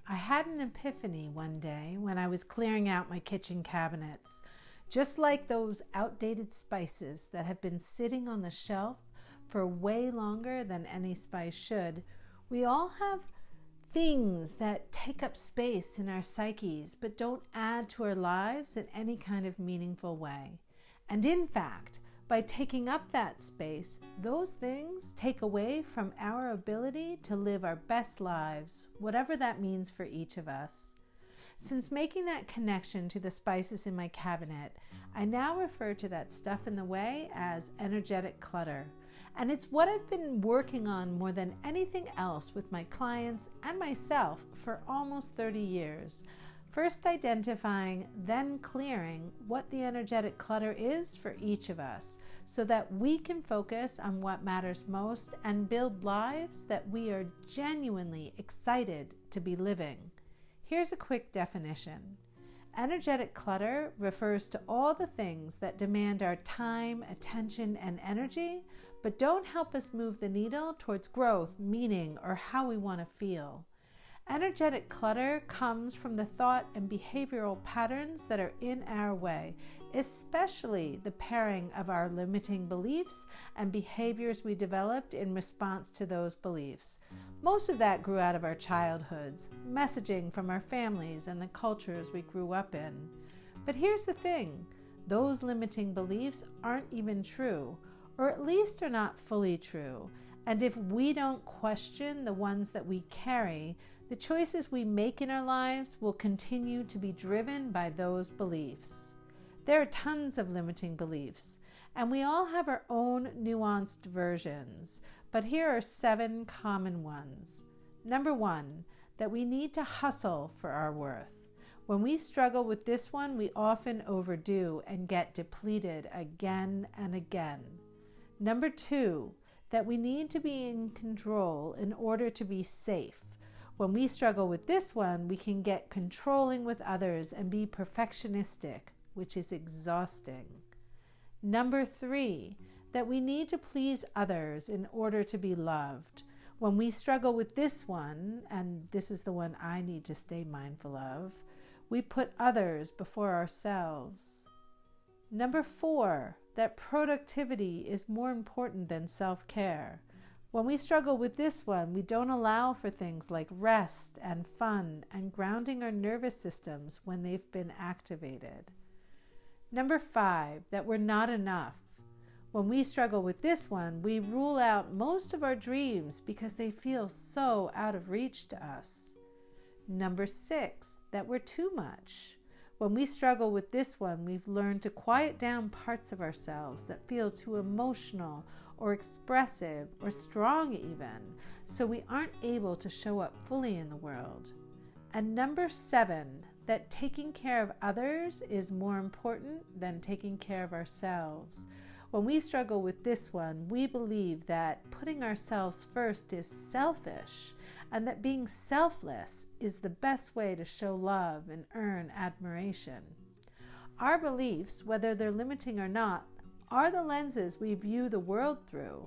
I had an epiphany one day when I was clearing out my kitchen cabinets. Just like those outdated spices that have been sitting on the shelf for way longer than any spice should, we all have things that take up space in our psyches but don't add to our lives in any kind of meaningful way. And in fact, by taking up that space, those things take away from our ability to live our best lives, whatever that means for each of us. Since making that connection to the spices in my cabinet, I now refer to that stuff in the way as energetic clutter. And it's what I've been working on more than anything else with my clients and myself for almost 30 years. First identifying, then clearing what the energetic clutter is for each of us so that we can focus on what matters most and build lives that we are genuinely excited to be living. Here's a quick definition. Energetic clutter refers to all the things that demand our time, attention, and energy, but don't help us move the needle towards growth, meaning, or how we want to feel. Energetic clutter comes from the thought and behavioral patterns that are in our way, especially the pairing of our limiting beliefs and behaviors we developed in response to those beliefs. Most of that grew out of our childhoods, messaging from our families and the cultures we grew up in. But here's the thing, those limiting beliefs aren't even true, or at least are not fully true. And if we don't question the ones that we carry, the choices we make in our lives will continue to be driven by those beliefs. There are tons of limiting beliefs, and we all have our own nuanced versions, but here are 7 common ones. Number 1, that we need to hustle for our worth. When we struggle with this one, we often overdo and get depleted again and again. Number 2, that we need to be in control in order to be safe. When we struggle with this one, we can get controlling with others and be perfectionistic, which is exhausting. Number 3, that we need to please others in order to be loved. When we struggle with this one, and this is the one I need to stay mindful of, we put others before ourselves. Number 4, that productivity is more important than self-care. When we struggle with this one, we don't allow for things like rest and fun and grounding our nervous systems when they've been activated. Number 5, that we're not enough. When we struggle with this one, we rule out most of our dreams because they feel so out of reach to us. Number 6, that we're too much. When we struggle with this one, we've learned to quiet down parts of ourselves that feel too emotional or expressive or strong even, so we aren't able to show up fully in the world. And number 7, that taking care of others is more important than taking care of ourselves. When we struggle with this one, we believe that putting ourselves first is selfish, and that being selfless is the best way to show love and earn admiration. Our beliefs, whether they're limiting or not, are the lenses we view the world through.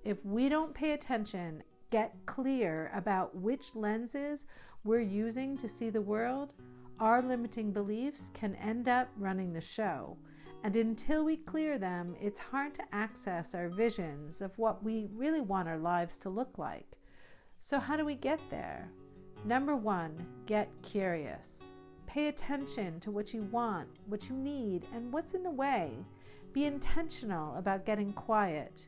If we don't pay attention, get clear about which lenses we're using to see the world, our limiting beliefs can end up running the show. And until we clear them, it's hard to access our visions of what we really want our lives to look like. So how do we get there? Number 1, get curious. Pay attention to what you want, what you need, and what's in the way. Be intentional about getting quiet.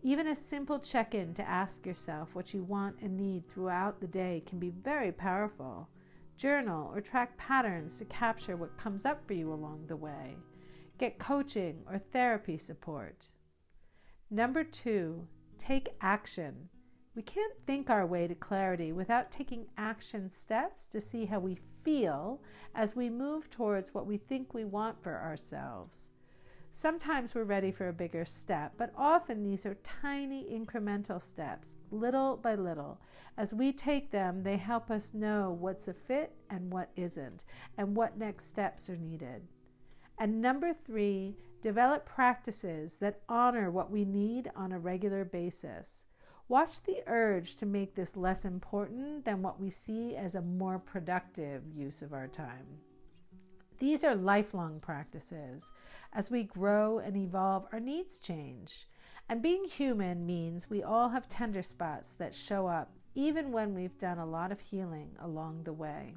Even a simple check-in to ask yourself what you want and need throughout the day can be very powerful. Journal or track patterns to capture what comes up for you along the way. Get coaching or therapy support. Number 2, take action. We can't think our way to clarity without taking action steps to see how we feel as we move towards what we think we want for ourselves. Sometimes we're ready for a bigger step, but often these are tiny incremental steps, little by little. As we take them, they help us know what's a fit and what isn't, and what next steps are needed. And number 3, develop practices that honor what we need on a regular basis. Watch the urge to make this less important than what we see as a more productive use of our time. These are lifelong practices. As we grow and evolve, our needs change. And being human means we all have tender spots that show up even when we've done a lot of healing along the way.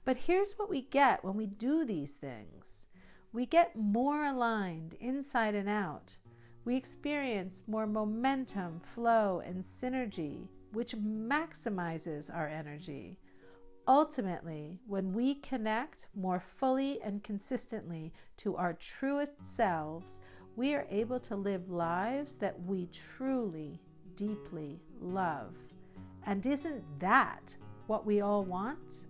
But here's what we get when we do these things. We get more aligned inside and out. We experience more momentum, flow, and synergy, which maximizes our energy. Ultimately, when we connect more fully and consistently to our truest selves, we are able to live lives that we truly, deeply love. And isn't that what we all want?